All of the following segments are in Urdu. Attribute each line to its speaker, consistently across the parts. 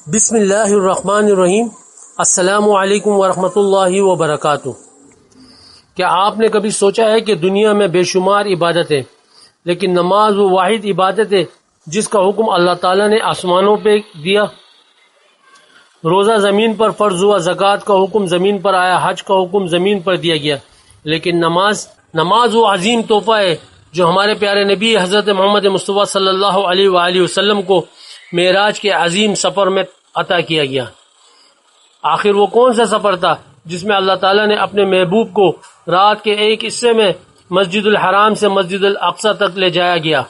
Speaker 1: بسم اللہ الرحمن الرحیم۔ السلام علیکم ورحمۃ اللہ وبرکاتہ۔ کیا آپ نے کبھی سوچا ہے کہ دنیا میں بے شمار عبادتیں، لیکن نماز وہ واحد عبادت ہے جس کا حکم اللہ تعالیٰ نے آسمانوں پہ دیا؟ روزہ زمین پر فرض ہوا، زکوٰۃ کا حکم زمین پر آیا، حج کا حکم زمین پر دیا گیا، لیکن نماز وہ عظیم تحفہ ہے جو ہمارے پیارے نبی حضرت محمد مصطفیٰ صلی اللہ علیہ وآلہ وسلم کو معراج کے عظیم سفر میں عطا کیا گیا۔ آخر وہ کون سا سفر تھا جس میں اللہ تعالیٰ نے اپنے محبوب کو رات کے ایک حصے میں مسجد الحرام سے مسجد الاقصی تک لے جایا گیا؟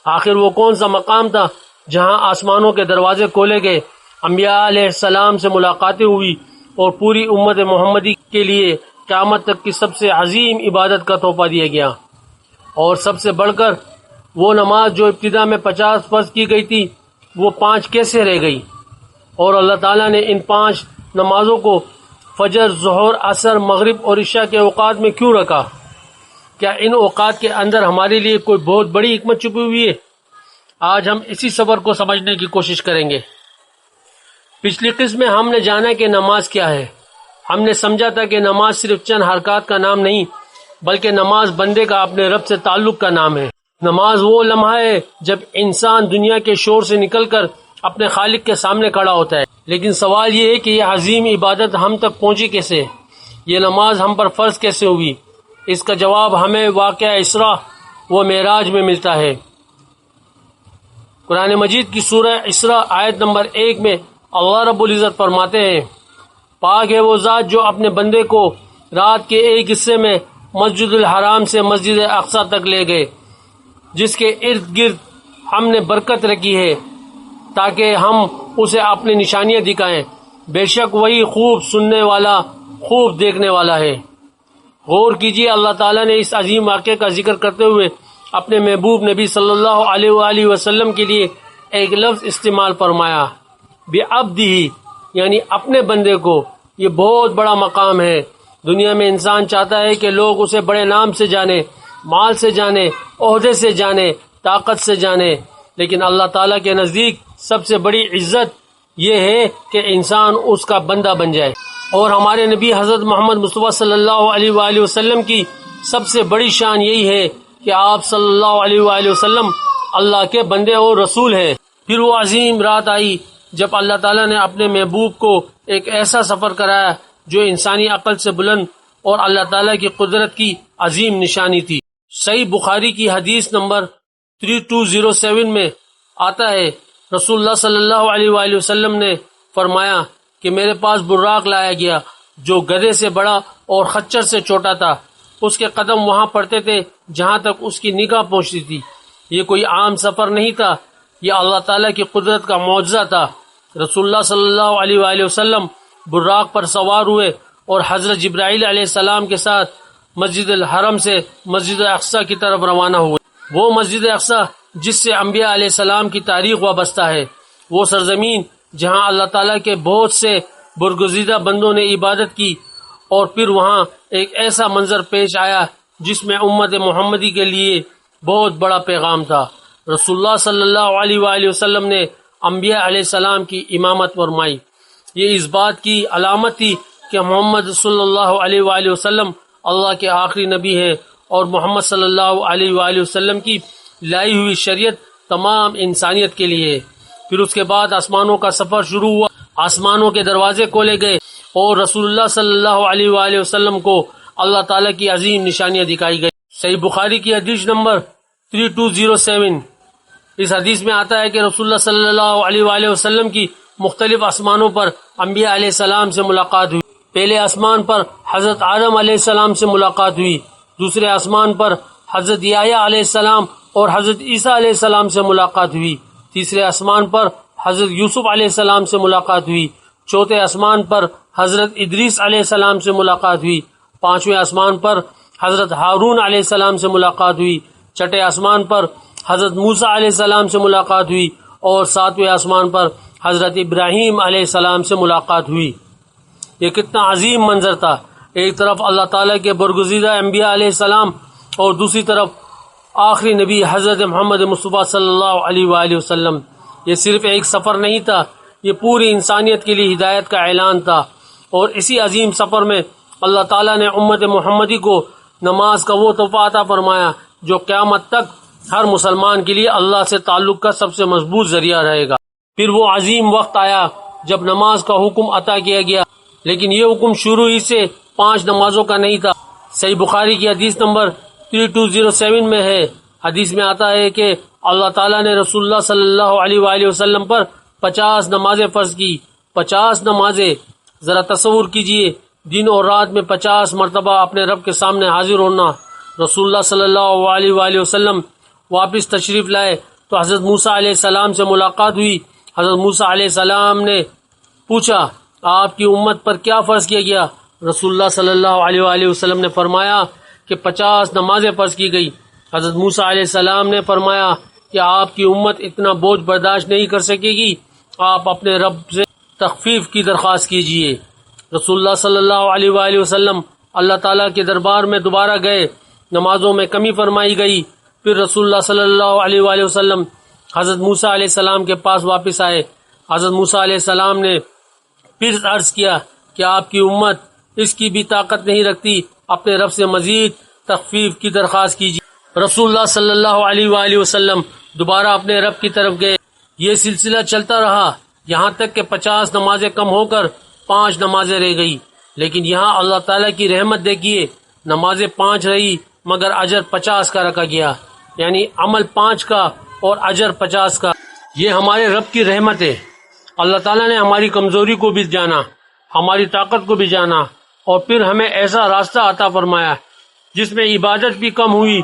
Speaker 1: آخر وہ کون سا مقام تھا جہاں آسمانوں کے دروازے کھولے گئے، انبیاء علیہ السلام سے ملاقاتیں ہوئی اور پوری امت محمدی کے لیے قیامت تک کی سب سے عظیم عبادت کا تحفہ دیا گیا؟ اور سب سے بڑھ کر وہ نماز جو ابتدا میں 50 فرض کی گئی تھی، وہ 5 کیسے رہ گئی؟ اور اللہ تعالیٰ نے ان 5 نمازوں کو فجر، ظہر، عصر، مغرب اور عشاء کے اوقات میں کیوں رکھا؟ کیا ان اوقات کے اندر ہمارے لیے کوئی بہت بڑی حکمت چھپی ہوئی ہے؟ آج ہم اسی سبر کو سمجھنے کی کوشش کریں گے۔ پچھلی قسم میں ہم نے جانا کہ نماز کیا ہے۔ ہم نے سمجھا تھا کہ نماز صرف چند حرکات کا نام نہیں، بلکہ نماز بندے کا اپنے رب سے تعلق کا نام ہے۔ نماز وہ لمحہ ہے جب انسان دنیا کے شور سے نکل کر اپنے خالق کے سامنے کھڑا ہوتا ہے۔ لیکن سوال یہ ہے کہ یہ عظیم عبادت ہم تک پہنچی کیسے؟ یہ نماز ہم پر فرض کیسے ہوئی؟ اس کا جواب ہمیں واقعہ اسراء و معراج میں ملتا ہے۔ قرآن مجید کی سورہ اسراء آیت نمبر 1 میں اللہ رب العزت فرماتے ہیں، پاک ہے وہ ذات جو اپنے بندے کو رات کے ایک حصے میں مسجد الحرام سے مسجد اقصی تک لے گئے، جس کے ارد گرد ہم نے برکت رکھی ہے تاکہ ہم اسے اپنی نشانیاں دکھائیں۔ بے شک وہی خوب سننے والا، خوب دیکھنے والا ہے۔ غور کیجیے، اللہ تعالیٰ نے اس عظیم واقعے کا ذکر کرتے ہوئے اپنے محبوب نبی صلی اللہ علیہ وآلہ وسلم کے لیے ایک لفظ استعمال فرمایا، بعبدہ، یعنی اپنے بندے کو۔ یہ بہت بڑا مقام ہے۔ دنیا میں انسان چاہتا ہے کہ لوگ اسے بڑے نام سے جانے، مال سے جانے، عہدے سے جانے، طاقت سے جانے، لیکن اللہ تعالیٰ کے نزدیک سب سے بڑی عزت یہ ہے کہ انسان اس کا بندہ بن جائے۔ اور ہمارے نبی حضرت محمد مصطفیٰ صلی اللہ علیہ وآلہ وسلم کی سب سے بڑی شان یہی ہے کہ آپ صلی اللہ علیہ وآلہ وسلم اللہ کے بندے اور رسول ہیں۔ پھر وہ عظیم رات آئی جب اللہ تعالیٰ نے اپنے محبوب کو ایک ایسا سفر کرایا جو انسانی عقل سے بلند اور اللہ تعالیٰ کی قدرت کی عظیم نشانی تھی۔ صحیح بخاری کی حدیث نمبر 3207 میں آتا ہے، رسول اللہ صلی اللہ علیہ وآلہ وسلم نے فرمایا کہ میرے پاس براق لایا گیا جو گدھے سے بڑا اور خچر سے چھوٹا تھا۔ اس کے قدم وہاں پڑتے تھے جہاں تک اس کی نگاہ پہنچتی تھی۔ یہ کوئی عام سفر نہیں تھا، یہ اللہ تعالیٰ کی قدرت کا معجزہ تھا۔ رسول اللہ صلی اللہ علیہ وآلہ وسلم براق پر سوار ہوئے اور حضرت جبرائیل علیہ السلام کے ساتھ مسجد الحرم سے مسجد اقصی کی طرف روانہ ہوئے۔ وہ مسجد اقصی جس سے انبیاء علیہ السلام کی تاریخ وابستہ ہے، وہ سرزمین جہاں اللہ تعالیٰ کے بہت سے برگزیدہ بندوں نے عبادت کی، اور پھر وہاں ایک ایسا منظر پیش آیا جس میں امت محمدی کے لیے بہت بڑا پیغام تھا۔ رسول اللہ صلی اللہ علیہ وآلہ وسلم نے انبیاء علیہ السلام کی امامت فرمائی۔ یہ اس بات کی علامت تھی کہ محمد صلی اللہ علیہ وآلہ وسلم اللہ کے آخری نبی ہے، اور محمد صلی اللہ علیہ وآلہ وسلم کی لائی ہوئی شریعت تمام انسانیت کے لیے ہے۔ پھر اس کے بعد آسمانوں کا سفر شروع ہوا، آسمانوں کے دروازے کھولے گئے اور رسول اللہ صلی اللہ علیہ وآلہ وسلم کو اللہ تعالیٰ کی عظیم نشانیاں دکھائی گئی۔ صحیح بخاری کی حدیث نمبر 3207، اس حدیث میں آتا ہے کہ رسول اللہ صلی اللہ علیہ وآلہ وسلم کی مختلف آسمانوں پر انبیاء علیہ السلام سے ملاقات ہوئی۔ پہلے آسمان پر حضرت آدم علیہ السلام سے ملاقات ہوئی، دوسرے آسمان پر حضرت یحییٰ علیہ السلام اور حضرت عیسیٰ علیہ السلام سے ملاقات ہوئی، تیسرے آسمان پر حضرت یوسف علیہ السلام سے ملاقات ہوئی، چوتھے آسمان پر حضرت ادریس علیہ السلام سے ملاقات ہوئی، پانچویں آسمان پر حضرت ہارون علیہ السلام سے ملاقات ہوئی، چھٹے آسمان پر حضرت موسیٰ علیہ السلام سے ملاقات ہوئی، اور ساتویں آسمان پر حضرت ابراہیم علیہ السلام سے ملاقات ہوئی۔ یہ کتنا عظیم منظر تھا، ایک طرف اللہ تعالیٰ کے برگزیدہ انبیاء علیہ السلام اور دوسری طرف آخری نبی حضرت محمد مصطفیٰ صلی اللہ علیہ وآلہ وسلم۔ یہ صرف ایک سفر نہیں تھا، یہ پوری انسانیت کے لیے ہدایت کا اعلان تھا، اور اسی عظیم سفر میں اللہ تعالیٰ نے امت محمدی کو نماز کا وہ تحفہ عطا فرمایا جو قیامت تک ہر مسلمان کے لیے اللہ سے تعلق کا سب سے مضبوط ذریعہ رہے گا۔ پھر وہ عظیم وقت آیا جب نماز کا حکم عطا کیا گیا، لیکن یہ حکم شروع ہی سے 5 نمازوں کا نہیں تھا۔ صحیح بخاری کی حدیث نمبر 3207 میں ہے، حدیث میں آتا ہے کہ اللہ تعالیٰ نے رسول اللہ صلی اللہ علیہ وآلہ وسلم پر 50 نمازیں فرض کی۔ 50 نمازیں، ذرا تصور کیجئے، دن اور رات میں 50 مرتبہ اپنے رب کے سامنے حاضر ہونا۔ رسول اللہ صلی اللہ علیہ وآلہ وسلم واپس تشریف لائے تو حضرت موسیٰ علیہ السلام سے ملاقات ہوئی۔ حضرت موسیٰ علیہ السلام نے پوچھا، آپ کی امت پر کیا فرض کیا گیا؟ رسول اللہ صلی اللہ علیہ وآلہ وسلم نے فرمایا کہ 50 نمازیں فرض کی گئی۔ حضرت موسیٰ علیہ السلام نے فرمایا کہ آپ کی امت اتنا بوجھ برداشت نہیں کر سکے گی، آپ اپنے رب سے تخفیف کی درخواست کیجیے۔ رسول اللہ صلی اللہ علیہ وآلہ وسلم اللہ تعالیٰ کے دربار میں دوبارہ گئے، نمازوں میں کمی فرمائی گئی۔ پھر رسول اللہ صلی اللہ علیہ وآلہ وسلم حضرت موسیٰ علیہ السلام کے پاس واپس آئے۔ حضرت موسیٰ علیہ السلام نے پھر عرض کیا کہ آپ کی امت اس کی بھی طاقت نہیں رکھتی، اپنے رب سے مزید تخفیف کی درخواست کیجیے۔ رسول اللہ صلی اللہ علیہ وآلہ وسلم دوبارہ اپنے رب کی طرف گئے۔ یہ سلسلہ چلتا رہا یہاں تک کہ 50 نمازیں کم ہو کر 5 نمازیں رہ گئی، لیکن یہاں اللہ تعالیٰ کی رحمت دیکھیے، نمازیں 5 رہی مگر اجر 50 کا رکھا گیا، یعنی عمل 5 کا اور اجر 50 کا۔ یہ ہمارے رب کی رحمت ہے۔ اللہ تعالیٰ نے ہماری کمزوری کو بھی جانا، ہماری طاقت کو بھی جانا، اور پھر ہمیں ایسا راستہ عطا فرمایا جس میں عبادت بھی کم ہوئی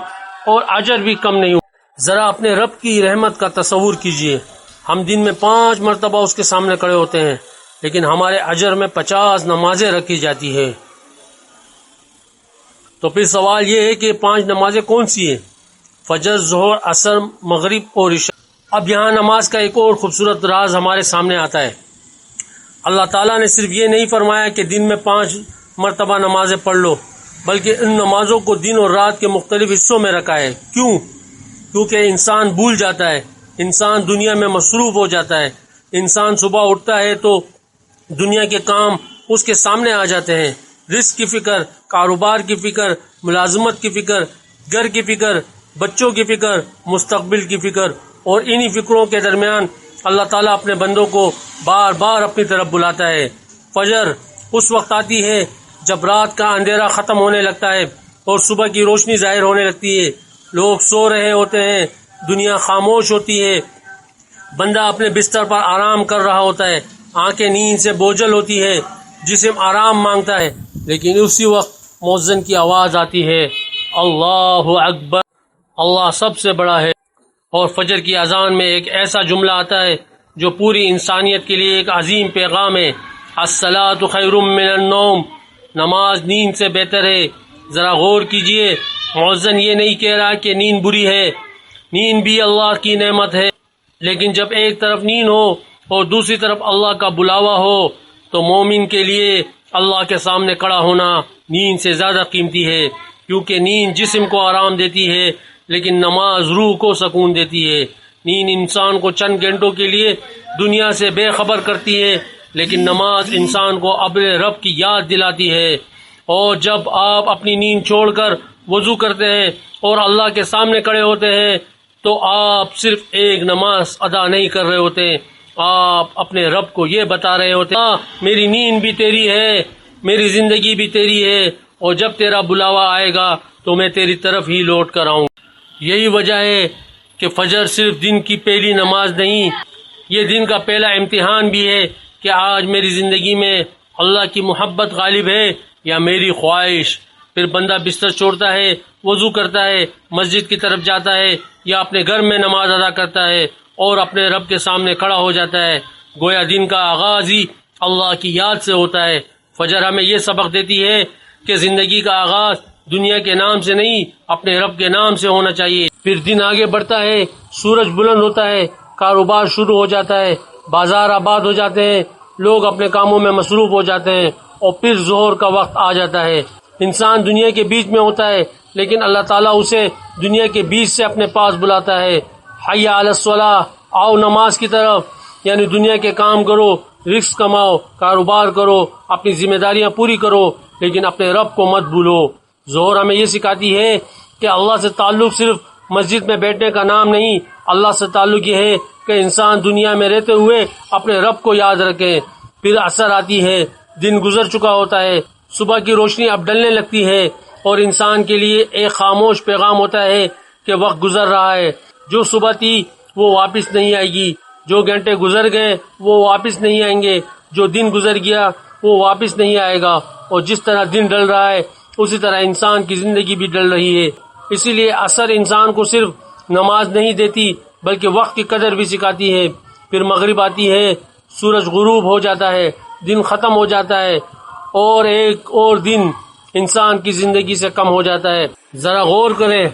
Speaker 1: اور اجر بھی کم نہیں ہوئی۔ ذرا اپنے رب کی رحمت کا تصور کیجئے، ہم دن میں 5 مرتبہ اس کے سامنے کھڑے ہوتے ہیں، لیکن ہمارے اجر میں 50 نمازیں رکھی جاتی ہے۔ تو پھر سوال یہ ہے کہ 5 نمازیں کون سی ہیں؟ فجر، ظہر، عصر، مغرب اور عشاء۔ اب یہاں نماز کا ایک اور خوبصورت راز ہمارے سامنے آتا ہے۔ اللہ تعالیٰ نے صرف یہ نہیں فرمایا کہ دن میں 5 مرتبہ نمازیں پڑھ لو، بلکہ ان نمازوں کو دن اور رات کے مختلف حصوں میں رکھا ہے۔ کیوں؟ کیونکہ انسان بھول جاتا ہے، انسان دنیا میں مصروف ہو جاتا ہے، انسان صبح اٹھتا ہے تو دنیا کے کام اس کے سامنے آ جاتے ہیں، رزق کی فکر، کاروبار کی فکر، ملازمت کی فکر، گھر کی فکر، بچوں کی فکر، مستقبل کی فکر، اور انہی فکروں کے درمیان اللہ تعالیٰ اپنے بندوں کو بار بار اپنی طرف بلاتا ہے۔ فجر اس وقت آتی ہے جب رات کا اندھیرا ختم ہونے لگتا ہے اور صبح کی روشنی ظاہر ہونے لگتی ہے، لوگ سو رہے ہوتے ہیں، دنیا خاموش ہوتی ہے، بندہ اپنے بستر پر آرام کر رہا ہوتا ہے، آنکھیں نیند سے بوجھل ہوتی ہے، جسم آرام مانگتا ہے، لیکن اسی وقت مؤذن کی آواز آتی ہے، اللہ اکبر، اللہ سب سے بڑا ہے، اور فجر کی اذان میں ایک ایسا جملہ آتا ہے جو پوری انسانیت کے لیے ایک عظیم پیغام ہے، الصلاۃ خیر من النوم، نماز نیند سے بہتر ہے۔ ذرا غور کیجئے، مؤذن یہ نہیں کہہ رہا کہ نیند بری ہے، نیند بھی اللہ کی نعمت ہے، لیکن جب ایک طرف نیند ہو اور دوسری طرف اللہ کا بلاوا ہو تو مومن کے لیے اللہ کے سامنے کھڑا ہونا نیند سے زیادہ قیمتی ہے، کیونکہ نیند جسم کو آرام دیتی ہے لیکن نماز روح کو سکون دیتی ہے۔ نیند انسان کو چند گھنٹوں کے لیے دنیا سے بے خبر کرتی ہے، لیکن نماز انسان کو اپنے رب کی یاد دلاتی ہے، اور جب آپ اپنی نیند چھوڑ کر وضو کرتے ہیں اور اللہ کے سامنے کھڑے ہوتے ہیں تو آپ صرف ایک نماز ادا نہیں کر رہے ہوتے، آپ اپنے رب کو یہ بتا رہے ہوتے ہیں، میری نیند بھی تیری ہے، میری زندگی بھی تیری ہے، اور جب تیرا بلاوا آئے گا تو میں تیری طرف ہی لوٹ کر آؤں۔ یہی وجہ ہے کہ فجر صرف دن کی پہلی نماز نہیں، یہ دن کا پہلا امتحان بھی ہے کہ آج میری زندگی میں اللہ کی محبت غالب ہے یا میری خواہش۔ پھر بندہ بستر چھوڑتا ہے، وضو کرتا ہے، مسجد کی طرف جاتا ہے یا اپنے گھر میں نماز ادا کرتا ہے اور اپنے رب کے سامنے کھڑا ہو جاتا ہے، گویا دن کا آغاز ہی اللہ کی یاد سے ہوتا ہے۔ فجر ہمیں یہ سبق دیتی ہے کہ زندگی کا آغاز دنیا کے نام سے نہیں، اپنے رب کے نام سے ہونا چاہیے۔ پھر دن آگے بڑھتا ہے، سورج بلند ہوتا ہے، کاروبار شروع ہو جاتا ہے، بازار آباد ہو جاتے ہیں، لوگ اپنے کاموں میں مصروف ہو جاتے ہیں، اور پھر ظہر کا وقت آ جاتا ہے۔ انسان دنیا کے بیچ میں ہوتا ہے لیکن اللہ تعالیٰ اسے دنیا کے بیچ سے اپنے پاس بلاتا ہے، حی علی الصلاۃ، آؤ نماز کی طرف، یعنی دنیا کے کام کرو، رزق کماؤ، کاروبار کرو، اپنی ذمہ داریاں پوری کرو، لیکن اپنے رب کو مت بھولو۔ ظہر ہمیں یہ سکھاتی ہے کہ اللہ سے تعلق صرف مسجد میں بیٹھنے کا نام نہیں، اللہ سے تعلق یہ ہے کہ انسان دنیا میں رہتے ہوئے اپنے رب کو یاد رکھے۔ پھر عصر آتی ہے، دن گزر چکا ہوتا ہے، صبح کی روشنی اب ڈلنے لگتی ہے، اور انسان کے لیے ایک خاموش پیغام ہوتا ہے کہ وقت گزر رہا ہے، جو صبح تھی وہ واپس نہیں آئے گی، جو گھنٹے گزر گئے وہ واپس نہیں آئیں گے، جو دن گزر گیا وہ واپس نہیں آئے گا، اور جس طرح دن ڈل رہا ہے اسی طرح انسان کی زندگی بھی ڈل رہی ہے۔ اسی لیے عصر انسان کو صرف نماز نہیں دیتی بلکہ وقت کی قدر بھی سکھاتی ہے۔ پھر مغرب آتی ہے، سورج غروب ہو جاتا ہے، دن ختم ہو جاتا ہے، اور ایک اور دن انسان کی زندگی سے کم ہو جاتا ہے۔ ذرا غور کریں،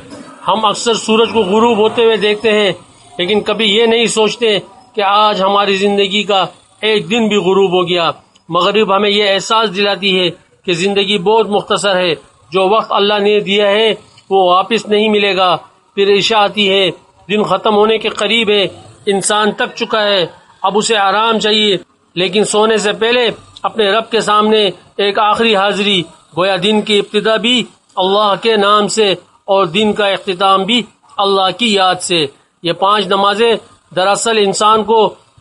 Speaker 1: ہم اکثر سورج کو غروب ہوتے ہوئے دیکھتے ہیں، لیکن کبھی یہ نہیں سوچتے کہ آج ہماری زندگی کا ایک دن بھی غروب ہو گیا۔ مغرب ہمیں یہ احساس دلاتی ہے کہ زندگی بہت مختصر ہے، جو وقت اللہ نے دیا ہے وہ واپس نہیں ملے گا۔ پھر عشاء آتی ہے، دن ختم ہونے کے قریب ہے، انسان تک چکا ہے، اب اسے آرام چاہیے، لیکن سونے سے پہلے اپنے رب کے سامنے ایک آخری حاضری، گویا دن کی ابتدا بھی اللہ کے نام سے اور دن کا اختتام بھی اللہ کی یاد سے۔ یہ 5 نمازیں دراصل انسان کو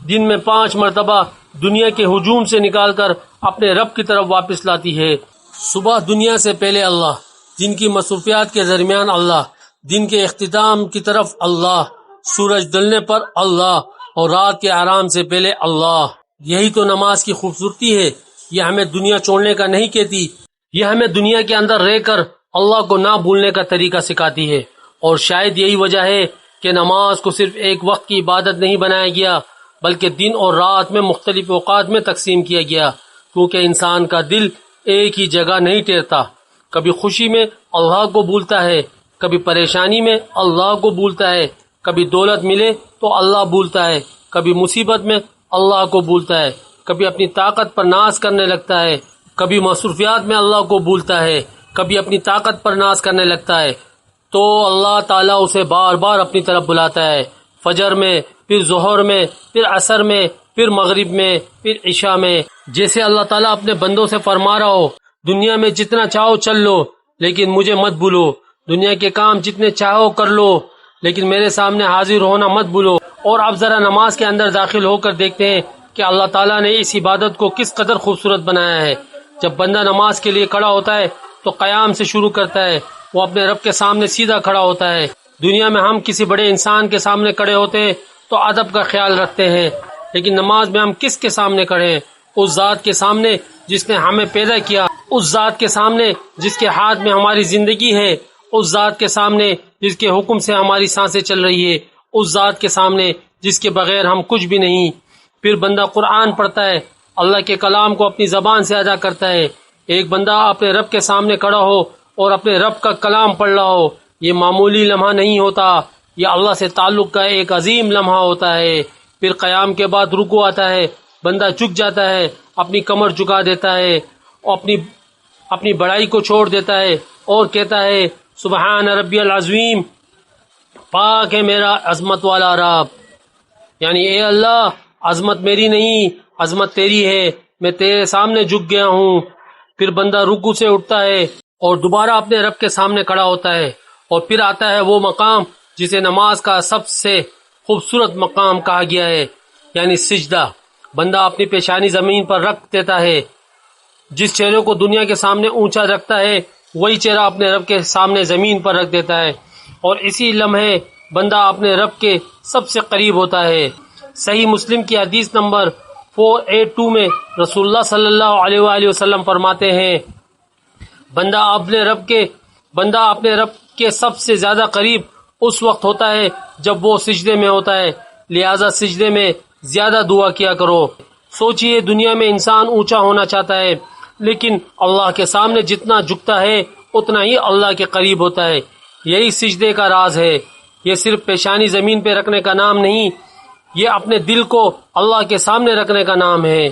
Speaker 1: دن میں 5 مرتبہ دنیا کے ہجوم سے نکال کر اپنے رب کی طرف واپس لاتی ہے۔ صبح دنیا سے پہلے اللہ، دن کی مصروفیات کے درمیان اللہ، دن کے اختتام کی طرف اللہ، سورج ڈلنے پر اللہ، اور رات کے آرام سے پہلے اللہ۔ یہی تو نماز کی خوبصورتی ہے۔ یہ ہمیں دنیا چھوڑنے کا نہیں کہتی، یہ ہمیں دنیا کے اندر رہ کر اللہ کو نہ بھولنے کا طریقہ سکھاتی ہے۔ اور شاید یہی وجہ ہے کہ نماز کو صرف ایک وقت کی عبادت نہیں بنایا گیا، بلکہ دن اور رات میں مختلف اوقات میں تقسیم کیا گیا، کیونکہ انسان کا دل ایک ہی جگہ نہیں ٹھہرتا۔ کبھی خوشی میں اللہ کو بھولتا ہے، کبھی پریشانی میں اللہ کو بھولتا ہے، کبھی دولت ملے تو اللہ بھولتا ہے، کبھی مصیبت میں اللہ کو بھولتا ہے، کبھی اپنی طاقت پر ناز کرنے لگتا ہے، کبھی مصروفیات میں اللہ کو بھولتا ہے، کبھی اپنی طاقت پر ناز کرنے لگتا ہے، تو اللہ تعالیٰ اسے بار بار اپنی طرف بلاتا ہے، فجر میں، پھر ظہر میں، پھر عصر میں، پھر مغرب میں، پھر عشاء میں۔ جیسے اللہ تعالیٰ اپنے بندوں سے فرما رہا ہو، دنیا میں جتنا چاہو چل لو لیکن مجھے مت بھولو، دنیا کے کام جتنے چاہو کر لو لیکن میرے سامنے حاضر ہونا مت بھولو۔ اور اب ذرا نماز کے اندر داخل ہو کر دیکھتے ہیں کہ اللہ تعالیٰ نے اس عبادت کو کس قدر خوبصورت بنایا ہے۔ جب بندہ نماز کے لیے کھڑا ہوتا ہے تو قیام سے شروع کرتا ہے، وہ اپنے رب کے سامنے سیدھا کھڑا ہوتا ہے۔ دنیا میں ہم کسی بڑے انسان کے سامنے کھڑے ہوتے ہیں تو ادب کا خیال رکھتے ہیں، لیکن نماز میں ہم کس کے سامنے کھڑے ہیں؟ اس ذات کے سامنے جس نے ہمیں پیدا کیا، اس ذات کے سامنے جس کے ہاتھ میں ہماری زندگی ہے، اس ذات کے سامنے جس کے حکم سے ہماری سانسیں چل رہی ہے، اس ذات کے سامنے جس کے بغیر ہم کچھ بھی نہیں۔ پھر بندہ قرآن پڑھتا ہے، اللہ کے کلام کو اپنی زبان سے ادا کرتا ہے۔ ایک بندہ اپنے رب کے سامنے کھڑا ہو اور اپنے رب کا کلام پڑھ رہا ہو، یہ معمولی لمحہ نہیں ہوتا، یہ اللہ سے تعلق کا ایک عظیم لمحہ ہوتا ہے۔ پھر قیام کے بعد رکوع آتا ہے، بندہ جھک جاتا ہے، اپنی کمر جھکا دیتا ہے اور اپنی بڑائی کو چھوڑ دیتا ہے اور کہتا ہے سبحان ربی العظیم، پاک ہے میرا عظمت والا رب، یعنی اے اللہ عظمت میری نہیں، عظمت تیری ہے، میں تیرے سامنے جھک گیا ہوں۔ پھر بندہ رکوع سے اٹھتا ہے اور دوبارہ اپنے رب کے سامنے کھڑا ہوتا ہے، اور پھر آتا ہے وہ مقام جسے نماز کا سب سے خوبصورت مقام کہا گیا ہے، یعنی سجدہ۔ بندہ اپنی پیشانی زمین پر رکھ دیتا ہے۔ جس چہرے کو دنیا کے سامنے اونچا رکھتا ہے وہی چہرہ اپنے رب کے سامنے زمین پر رکھ دیتا ہے، اور اسی لمحے بندہ اپنے رب کے سب سے قریب ہوتا ہے۔ صحیح مسلم کی حدیث نمبر 482 میں رسول اللہ صلی اللہ علیہ وآلہ وسلم فرماتے ہیں، بندہ اپنے رب کے سب سے زیادہ قریب اس وقت ہوتا ہے جب وہ سجدے میں ہوتا ہے، لہذا سجدے میں زیادہ دعا کیا کرو۔ سوچئے دنیا میں انسان اونچا ہونا چاہتا ہے، لیکن اللہ کے سامنے جتنا جھکتا ہے اتنا ہی اللہ کے قریب ہوتا ہے۔ یہی سجدے کا راز ہے۔ یہ صرف پیشانی زمین پہ رکھنے کا نام نہیں، یہ اپنے دل کو اللہ کے سامنے رکھنے کا نام ہے،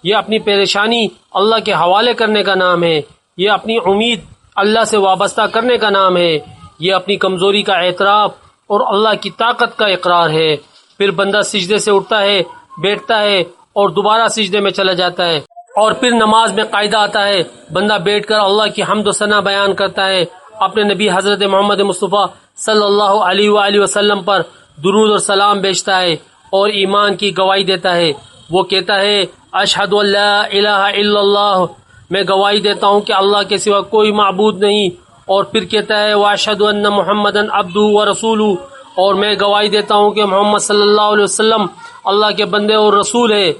Speaker 1: یہ اپنی پریشانی اللہ کے حوالے کرنے کا نام ہے، یہ اپنی امید اللہ سے وابستہ کرنے کا نام ہے، یہ اپنی کمزوری کا اعتراف اور اللہ کی طاقت کا اقرار ہے۔ پھر بندہ سجدے سے اٹھتا ہے بیٹھتا ہے اور دوبارہ سجدے میں چلا جاتا ہے، اور پھر نماز میں قاعدہ آتا ہے، بندہ بیٹھ کر اللہ کی حمد و ثنا بیان کرتا ہے، اپنے نبی حضرت محمد مصطفیٰ صلی اللہ علیہ وآلہ وسلم پر درود اور سلام بھیجتا ہے اور ایمان کی گواہی دیتا ہے۔ وہ کہتا ہے اشہد ان لا الہ الا اللہ، میں گواہی دیتا ہوں کہ اللہ کے سوا کوئی معبود نہیں، اور پھر کہتا ہے واشہد ان محمدًا عبدہ ورسولہ، اور میں گواہی دیتا ہوں کہ محمد صلی اللہ علیہ وسلم اللہ کے بندے اور رسول ہے۔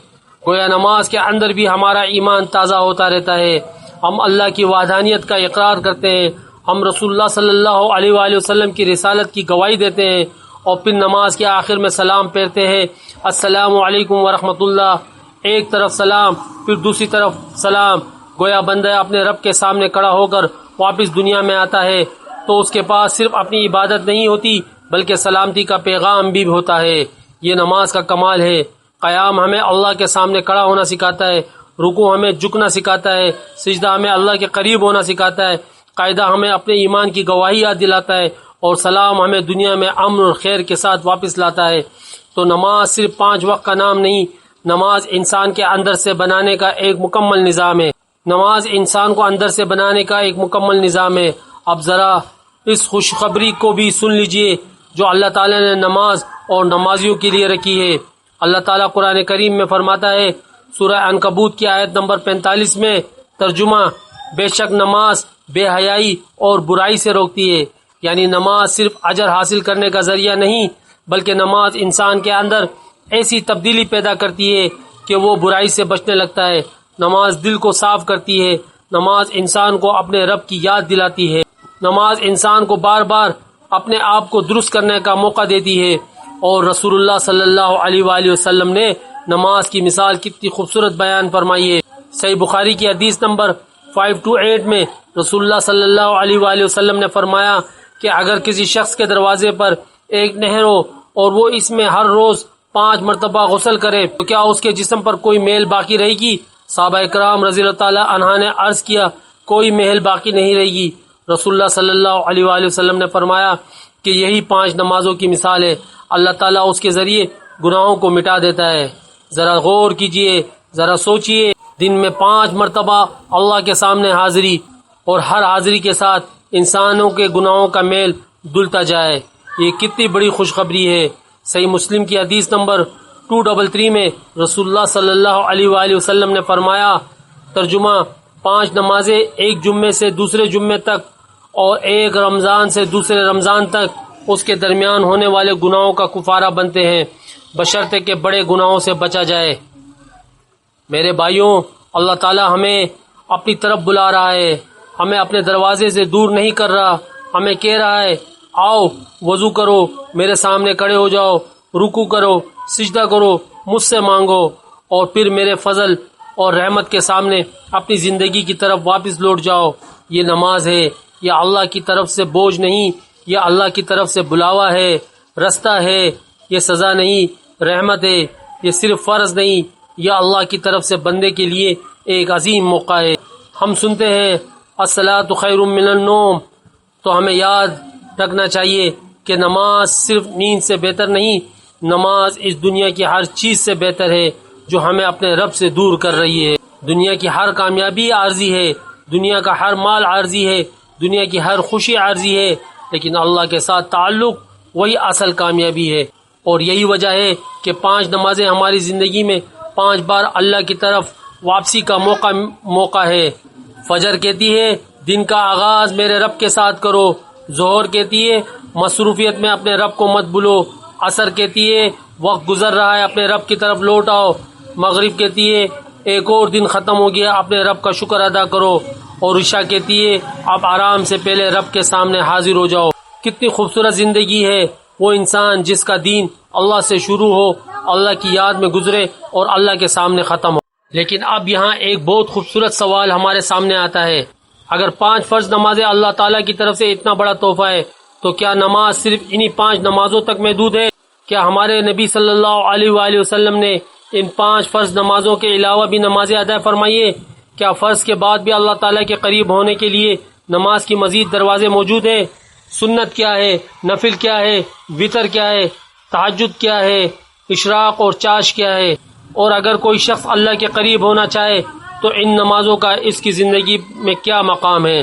Speaker 1: گویا نماز کے اندر بھی ہمارا ایمان تازہ ہوتا رہتا ہے، ہم اللہ کی وحدانیت کا اقرار کرتے ہیں، ہم رسول اللہ صلی اللہ علیہ وآلہ وسلم کی رسالت کی گواہی دیتے ہیں، اور پھر نماز کے آخر میں سلام پھیرتے ہیں، السلام علیکم ورحمۃ اللہ، ایک طرف سلام پھر دوسری طرف سلام۔ گویا بندہ اپنے رب کے سامنے کھڑا ہو کر واپس دنیا میں آتا ہے تو اس کے پاس صرف اپنی عبادت نہیں ہوتی بلکہ سلامتی کا پیغام بھی ہوتا ہے۔ یہ نماز کا کمال ہے۔ قیام ہمیں اللہ کے سامنے کھڑا ہونا سکھاتا ہے، رکوع ہمیں جھکنا سکھاتا ہے، سجدہ ہمیں اللہ کے قریب ہونا سکھاتا ہے، قاعدہ ہمیں اپنے ایمان کی گواہی یاد دلاتا ہے، اور سلام ہمیں دنیا میں امن اور خیر کے ساتھ واپس لاتا ہے۔ تو نماز صرف 5 وقت کا نام نہیں، نماز انسان کے اندر سے بنانے کا ایک مکمل نظام ہے۔ نماز انسان کو اندر سے بنانے کا ایک مکمل نظام ہے۔ اب ذرا اس خوشخبری کو بھی سن لیجئے جو اللہ تعالیٰ نے نماز اور نمازیوں کے لیے رکھی ہے۔ اللہ تعالیٰ قرآن کریم میں فرماتا ہے، سورہ عنکبوت کی آیت نمبر 45 میں ترجمہ، بے شک نماز بے حیائی اور برائی سے روکتی ہے۔ یعنی نماز صرف اجر حاصل کرنے کا ذریعہ نہیں بلکہ نماز انسان کے اندر ایسی تبدیلی پیدا کرتی ہے کہ وہ برائی سے بچنے لگتا ہے۔ نماز دل کو صاف کرتی ہے، نماز انسان کو اپنے رب کی یاد دلاتی ہے، نماز انسان کو بار بار اپنے آپ کو درست کرنے کا موقع دیتی ہے۔ اور رسول اللہ صلی اللہ علیہ وآلہ وسلم نے نماز کی مثال کتنی خوبصورت بیان فرمائی ہے۔ صحیح بخاری کی حدیث نمبر 528 میں رسول اللہ صلی اللہ علیہ وآلہ وسلم نے فرمایا کہ اگر کسی شخص کے دروازے پر ایک نہر ہو اور وہ اس میں ہر روز 5 مرتبہ غسل کرے تو کیا اس کے جسم پر کوئی میل باقی رہے گی؟ صحابہ اکرام رضی اللہ تعالی عنہ نے عرض کیا کوئی میل باقی نہیں رہے گی۔ رسول اللہ صلی اللہ علیہ وآلہ وسلم نے فرمایا کہ یہی 5 نمازوں کی مثال ہے، اللہ تعالیٰ اس کے ذریعے گناہوں کو مٹا دیتا ہے۔ ذرا غور کیجئے، ذرا سوچئے، دن میں 5 مرتبہ اللہ کے سامنے حاضری، اور ہر حاضری کے ساتھ انسانوں کے گناہوں کا میل دھلتا جائے، یہ کتنی بڑی خوشخبری ہے۔ صحیح مسلم کی حدیث نمبر 233 میں رسول اللہ صلی اللہ علیہ وآلہ وسلم نے فرمایا، ترجمہ، 5 نمازیں ایک جمعے سے دوسرے جمعے تک اور ایک رمضان سے دوسرے رمضان تک اس کے درمیان ہونے والے گناہوں کا کفارہ بنتے ہیں، بشرطے کہ بڑے گناہوں سے بچا جائے۔ میرے بھائیوں، اللہ تعالی ہمیں اپنی طرف بلا رہا ہے، ہمیں اپنے دروازے سے دور نہیں کر رہا، ہمیں کہہ رہا ہے آؤ وضو کرو، میرے سامنے کھڑے ہو جاؤ، رکوع کرو، سجدہ کرو، مجھ سے مانگو، اور پھر میرے فضل اور رحمت کے سامنے اپنی زندگی کی طرف واپس لوٹ جاؤ۔ یہ نماز ہے، یہ اللہ کی طرف سے بوجھ نہیں، یہ اللہ کی طرف سے بلاوا ہے، رستہ ہے، یہ سزا نہیں، رحمت ہے، یہ صرف فرض نہیں، یہ اللہ کی طرف سے بندے کے لیے ایک عظیم موقع ہے۔ ہم سنتے ہیں الصلاۃ خیر من النوم، تو ہمیں یاد رکھنا چاہیے کہ نماز صرف نیند سے بہتر نہیں، نماز اس دنیا کی ہر چیز سے بہتر ہے جو ہمیں اپنے رب سے دور کر رہی ہے۔ دنیا کی ہر کامیابی عارضی ہے، دنیا کا ہر مال عارضی ہے، دنیا کی ہر خوشی عارضی ہے، لیکن اللہ کے ساتھ تعلق وہی اصل کامیابی ہے۔ اور یہی وجہ ہے کہ 5 نمازیں ہماری زندگی میں 5 بار اللہ کی طرف واپسی کا موقع ہے۔ فجر کہتی ہے دن کا آغاز میرے رب کے ساتھ کرو، ظہر کہتی ہے مصروفیت میں اپنے رب کو مت بھولو، عصر کہتی ہے وقت گزر رہا ہے اپنے رب کی طرف لوٹ آؤ، مغرب کہتی ہے ایک اور دن ختم ہو گیا اپنے رب کا شکر ادا کرو، اور عشاء کہتی ہے اب آرام سے پہلے رب کے سامنے حاضر ہو جاؤ۔ کتنی خوبصورت زندگی ہے وہ انسان جس کا دین اللہ سے شروع ہو، اللہ کی یاد میں گزرے اور اللہ کے سامنے ختم ہو۔ لیکن اب یہاں ایک بہت خوبصورت سوال ہمارے سامنے آتا ہے، اگر 5 فرض نمازیں اللہ تعالیٰ کی طرف سے اتنا بڑا تحفہ ہے تو کیا نماز صرف انہی 5 نمازوں تک محدود ہے؟ کیا ہمارے نبی صلی اللہ علیہ وآلہ وسلم نے ان 5 فرض نمازوں کے علاوہ بھی نمازیں ادا فرمائی ہے؟ کیا فرض کے بعد بھی اللہ تعالیٰ کے قریب ہونے کے لیے نماز کی مزید دروازے موجود ہیں؟ سنت کیا ہے، نفل کیا ہے، وتر کیا ہے، تہجد کیا ہے، اشراق اور چاش کیا ہے؟ اور اگر کوئی شخص اللہ کے قریب ہونا چاہے تو ان نمازوں کا اس کی زندگی میں کیا مقام ہے۔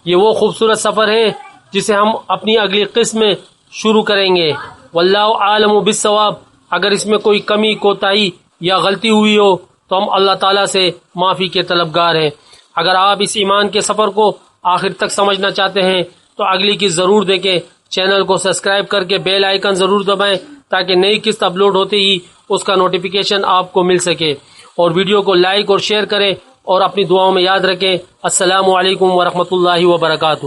Speaker 1: یہ وہ خوبصورت سفر ہے جسے ہم اپنی اگلی قسط میں شروع کریں گے۔ واللہ عالم بالصواب۔ اگر اس میں کوئی کمی کوتاہی یا غلطی ہوئی ہو تو ہم اللہ تعالیٰ سے معافی کے طلبگار ہیں۔ اگر آپ اس ایمان کے سفر کو آخر تک سمجھنا چاہتے ہیں تو اگلی قسط ضرور دیکھیں۔ چینل کو سبسکرائب کر کے بیل آئیکن ضرور دبائیں تاکہ نئی قسط اپلوڈ ہوتے ہی اس کا نوٹیفیکیشن آپ کو مل سکے، اور ویڈیو کو لائک اور شیئر کریں اور اپنی دعاؤں میں یاد رکھیں۔ السلام علیکم ورحمۃ اللہ وبرکاتہ۔